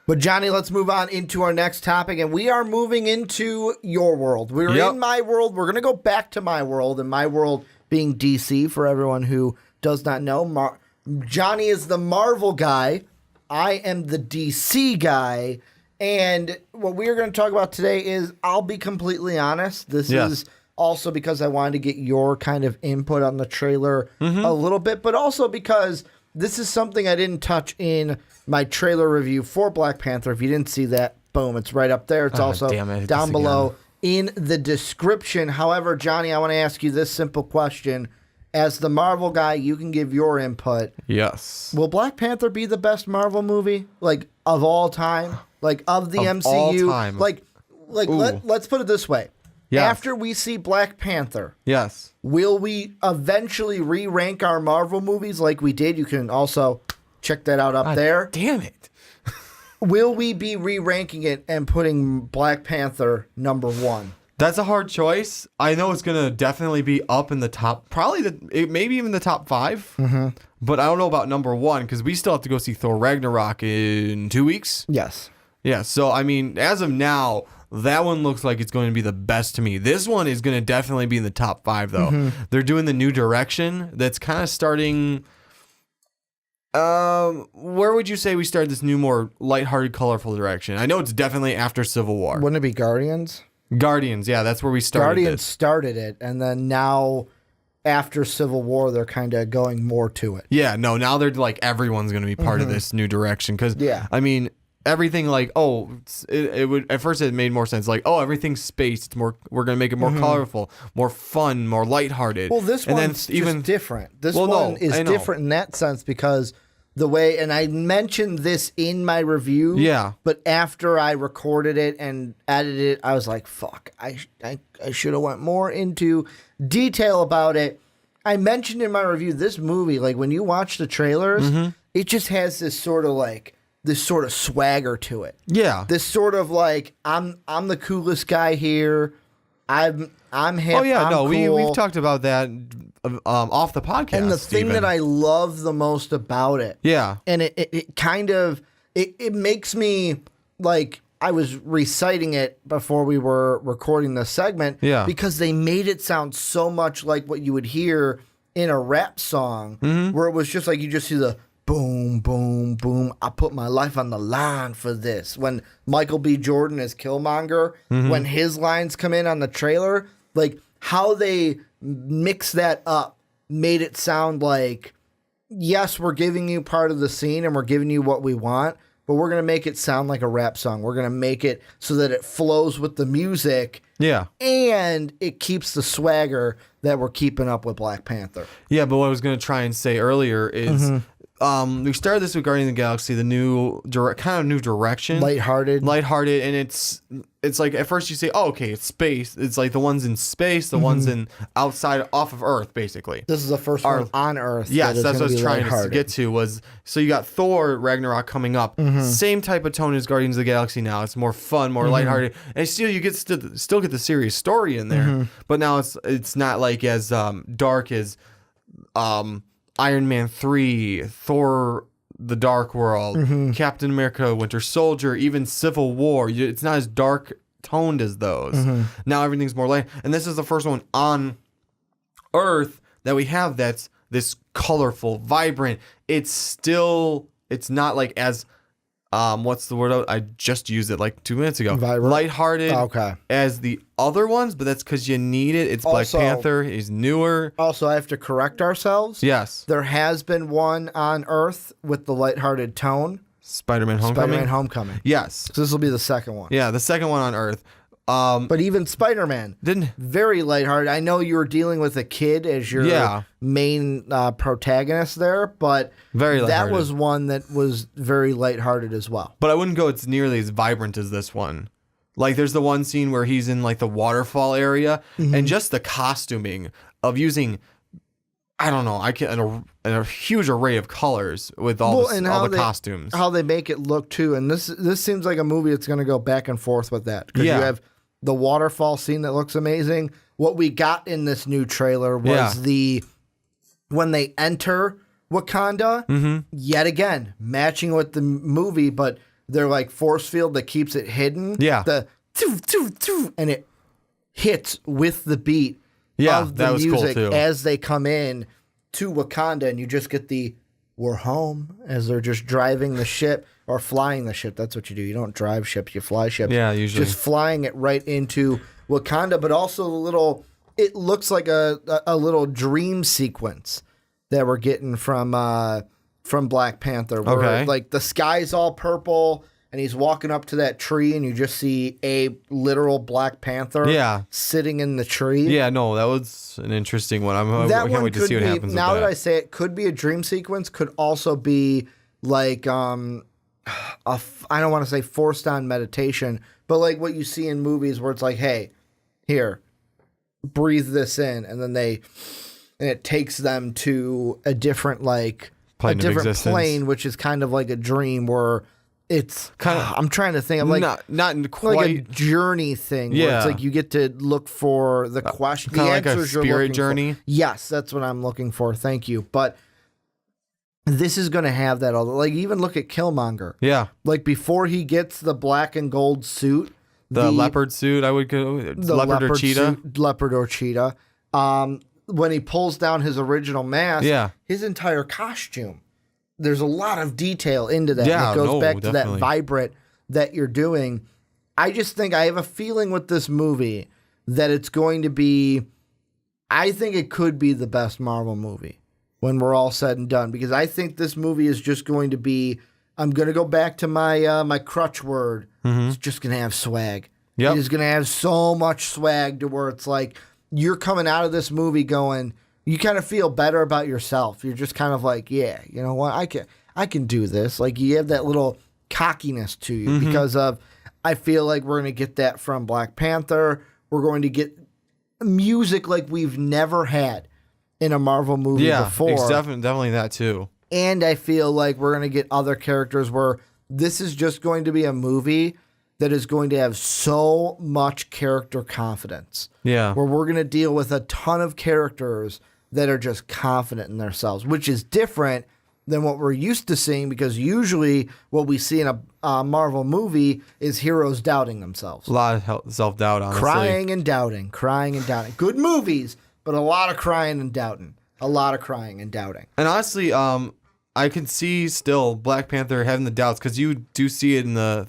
But Johnny, let's move on into our next topic, and we are moving into your world. We're in my world. We're going to go back to my world, and my world being DC for everyone who does not know. Johnny is the Marvel guy. I am the DC guy. And what we are going to talk about today is, I'll be completely honest, this is also because I wanted to get your kind of input on the trailer a little bit, but also because this is something I didn't touch in my trailer review for Black Panther. If you didn't see that, boom, it's right up there. It's also down below in the description. However, Johnny, I want to ask you this simple question. As the Marvel guy, you can give your input. Yes. Will Black Panther be the best Marvel movie, like, of all time? Like, of the MCU? All time. Let's put it this way. Yes. After we see Black Panther, will we eventually re-rank our Marvel movies like we did? You can also check that out up there. Damn it. Will we be re-ranking it and putting Black Panther number 1? That's a hard choice. I know it's going to definitely be up in the top, maybe even the top 5. But I don't know about number 1 because we still have to go see Thor Ragnarok in 2 weeks. Yes. Yeah, so I mean, as of now, that one looks like it's going to be the best to me. This one is going to definitely be in the top 5, though. They're doing the new direction that's kind of starting. Where would you say we start this new, more lighthearted, colorful direction? I know it's definitely after Civil War. Wouldn't it be Guardians? Guardians, yeah, that's where we started. Guardians started it, and then now, after Civil War, they're kind of going more to it. Yeah, no, now they're like, everyone's going to be part of this new direction. Because, I mean, everything like, it would, at first it made more sense. Like, everything's spaced. It's more, we're going to make it more colorful, more fun, more lighthearted. Well, this one's just different. This one is different in that sense because the way, and I mentioned this in my review, but after I recorded it and edited it, I was like, fuck, I should have went more into detail about it. I mentioned in my review, this movie, like when you watch the trailers, it just has this sort of swagger to it. Yeah. This sort of like, I'm the coolest guy here. I'm hip. Oh yeah, I'm cool. We've talked about that off the podcast. And the thing that I love the most about it, and it kind of it makes me like, I was reciting it before we were recording this segment, because they made it sound so much like what you would hear in a rap song, where it was just like, you just see the boom, boom, boom. I put my life on the line for this. When Michael B. Jordan is Killmonger, when his lines come in on the trailer, like how they mix that up made it sound like, yes, we're giving you part of the scene and we're giving you what we want, but we're going to make it sound like a rap song. We're going to make it so that it flows with the music. Yeah. And it keeps the swagger that we're keeping up with Black Panther. Yeah, but what I was going to try and say earlier is we started this with Guardians of the Galaxy, the new kind of new direction. Lighthearted, and it's like at first you say, oh, okay, it's space. It's like the ones in space, the ones in outside off of Earth, basically. This is the first one on Earth. Yes, that's what I was trying to get to. Was so you got Thor Ragnarok coming up, same type of tone as Guardians of the Galaxy. Now it's more fun, more lighthearted, and still you get still get the serious story in there, but now it's not like as dark as Iron Man 3, Thor The Dark World, Captain America Winter Soldier, even Civil War. It's not as dark toned as those. Now everything's more light. And this is the first one on Earth that we have that's this colorful, vibrant. It's not like as what's the word? I just used it like 2 minutes ago. Vibrant. Lighthearted as the other ones, but that's because you need it. It's Black Panther. He's newer. Also, I have to correct ourselves. Yes. There has been one on Earth with the lighthearted tone. Spider-Man Homecoming. Yes. So this will be the second one. Yeah, the second one on Earth. But even Spider-Man, very lighthearted. I know you were dealing with a kid as your main protagonist there, but that was one that was very lighthearted as well. But I wouldn't go it's nearly as vibrant as this one. Like there's the one scene where he's in like the waterfall area, and just the costuming of using, I don't know, a huge array of colors with all the costumes. How they make it look too, and this seems like a movie that's going to go back and forth with that, because you have the waterfall scene that looks amazing. What we got in this new trailer was when they enter Wakanda, yet again matching with the movie, but their like force field that keeps it hidden. Yeah. The and it hits with the beat of the music cool as they come in to Wakanda, and you just get the "we're home" as they're just driving the ship or flying the ship. That's what you do. You don't drive ships, you fly ships. Yeah, usually. Just flying it right into Wakanda, but also it looks like a little dream sequence that we're getting from Black Panther, where like the sky's all purple and he's walking up to that tree and you just see a literal Black Panther sitting in the tree. Yeah, no, that was an interesting one. I can't wait to see what happens with that. Now that I say it, could be a dream sequence, could also be like I don't want to say forced on meditation, but like what you see in movies where it's like, hey, here, breathe this in, and then it takes them to a different plane, which is kind of like a dream where it's kind of, I'm trying to think of like not quite like a journey thing. Where it's like you get to look for the question, kind of like a spirit journey. Yes, that's what I'm looking for. Thank you. But this is going to have that all. Like even look at Killmonger. Yeah, like before he gets the black and gold suit. The leopard suit, I would go leopard or cheetah. Leopard or cheetah. When he pulls down his original mask, his entire costume, there's a lot of detail into that. Yeah, and it goes back to that vibrant that you're doing. I just think I have a feeling with this movie that it's going to be, I think it could be the best Marvel movie when we're all said and done, because I think this movie is just going to be, I'm going to go back to my my crutch word. It's just going to have swag. It is going to have so much swag to where it's like you're coming out of this movie going, you kind of feel better about yourself. You're just kind of like, yeah, you know what? I can do this. Like you have that little cockiness to you because of, I feel like we're going to get that from Black Panther. We're going to get music like we've never had in a Marvel movie before. Yeah, definitely that too. And I feel like we're going to get other characters where this is just going to be a movie that is going to have so much character confidence. Yeah. Where we're going to deal with a ton of characters that are just confident in themselves, which is different than what we're used to seeing, because usually what we see in a Marvel movie is heroes doubting themselves. A lot of self-doubt, honestly. Crying and doubting. Good movies, but a lot of crying and doubting. And honestly, I can see still Black Panther having the doubts, because you do see it in the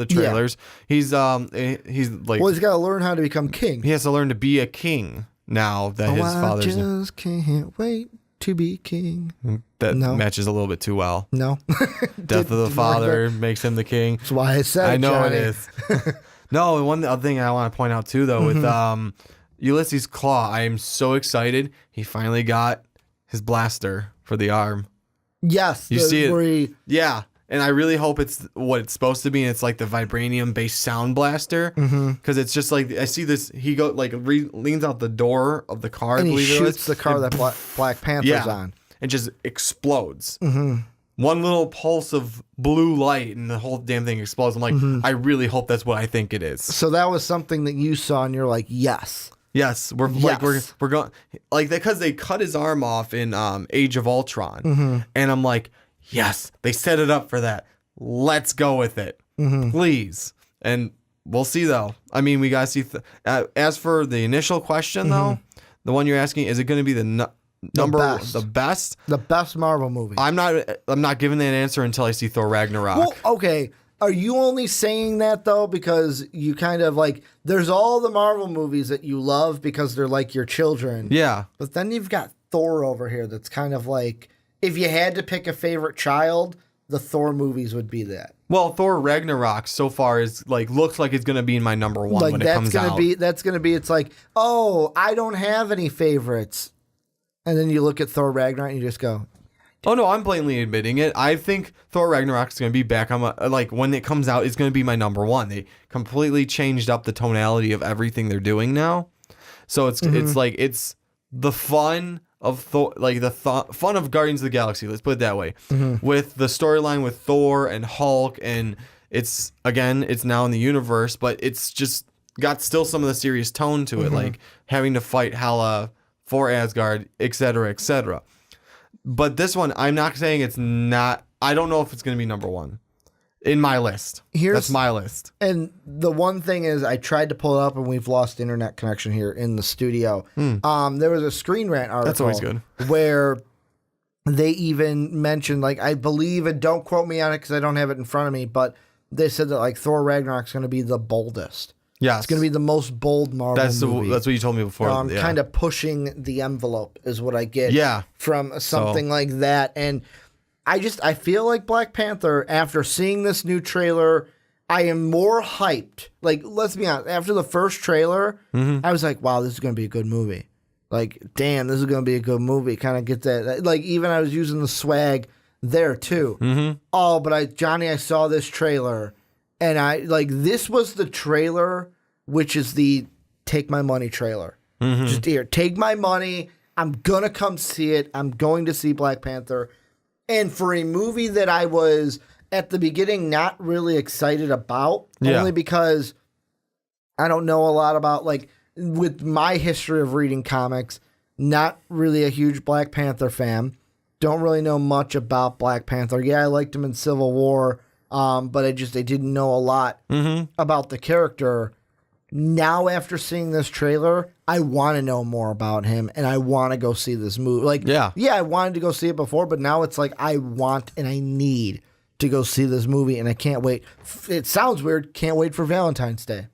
trailers. He's like, well, he's got to learn how to become king. He has to learn to be a king now that his father's. I just can't wait to be king. That matches a little bit too well. No, death of the father makes him the king. That's why I said. I know Johnny. it is. No, and one other thing I want to point out too, though, with Ulysses Claw, I am so excited. He finally got his blaster for the arm. Yes, you see it. Yeah. And I really hope it's what it's supposed to be. And it's like the vibranium-based sound blaster. Because it's just like, I see this, he leans out the door of the car, and I believe he shoots the car that Black Panther's on. And just explodes. One little pulse of blue light and the whole damn thing explodes. I'm like, I really hope that's what I think it is. So that was something that you saw and you're like, yes. Yes, we're going, like, because they cut his arm off in Age of Ultron. And I'm like, yes, they set it up for that. Let's go with it, please. And we'll see, though. I mean, we gotta see. As for the initial question, though, the one you're asking, is it going to be the best Marvel movie? I'm not giving that answer until I see Thor Ragnarok. Well, okay. Are you only saying that, though, because you kind of like, there's all the Marvel movies that you love because they're like your children. Yeah. But then you've got Thor over here that's kind of like, if you had to pick a favorite child, the Thor movies would be that. Well, Thor Ragnarok so far is like, looks like it's going to be in my number one when it comes out. That's going to be, it's like, oh, I don't have any favorites. And then you look at Thor Ragnarok and you just go, oh, no, I'm blatantly admitting it. I think Thor Ragnarok is going to be back on like, when it comes out, it's going to be my number one. They completely changed up the tonality of everything they're doing now. So it's like, it's the fun of Thor, like fun of Guardians of the Galaxy, let's put it that way, with the storyline with Thor and Hulk, and it's now in the universe, but it's just got still some of the serious tone to it, like having to fight Hela for Asgard, etc., etc. But this one, I'm not saying it's not. I don't know if it's going to be number one. in my list. That's my list. And the one thing is, I tried to pull it up, and we've lost internet connection here in the studio. There was a Screen Rant article. That's always good. Where they even mentioned, like, I believe, and don't quote me on it because I don't have it in front of me, but they said that, like, Thor Ragnarok's going to be the boldest. Yeah, it's going to be the most bold Marvel movie. That's what you told me before. Kind of pushing the envelope is what I get from something like that. And I feel like Black Panther, after seeing this new trailer, I am more hyped. Like, let's be honest, after the first trailer, I was like, wow, this is going to be a good movie. Like, damn, this is going to be a good movie. Kind of get that. Like, even I was using the swag there, too. Oh, but Johnny, I saw this trailer, and this was the trailer, which is the take my money trailer. Just here, take my money. I'm going to come see it. I'm going to see Black Panther. And for a movie that I was, at the beginning, not really excited about, only because I don't know a lot about, like, with my history of reading comics, not really a huge Black Panther fan. Don't really know much about Black Panther. Yeah, I liked him in Civil War, but I didn't know a lot about the character. Now, after seeing this trailer, I want to know more about him, and I want to go see this movie. Like, I wanted to go see it before, but now it's like I want and I need to go see this movie, and I can't wait. It sounds weird. Can't wait for Valentine's Day.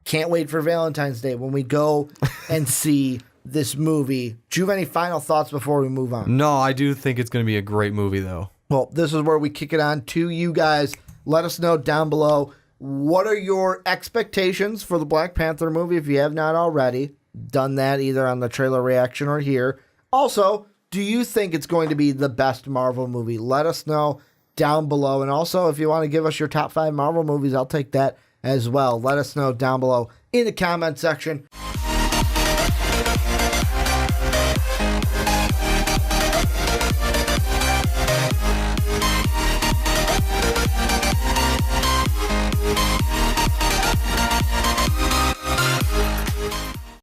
Can't wait for Valentine's Day when we go and see this movie. Juve, any final thoughts before we move on? No, I do think it's going to be a great movie, though. Well, this is where we kick it on to you guys. Let us know down below, what are your expectations for the Black Panther movie if you have not already done that either on the trailer reaction or here. Also, do you think it's going to be the best Marvel movie? Let us know down below. And also, if you want to give us your top 5 Marvel movies, I'll take that as well. Let us know down below in the comment section.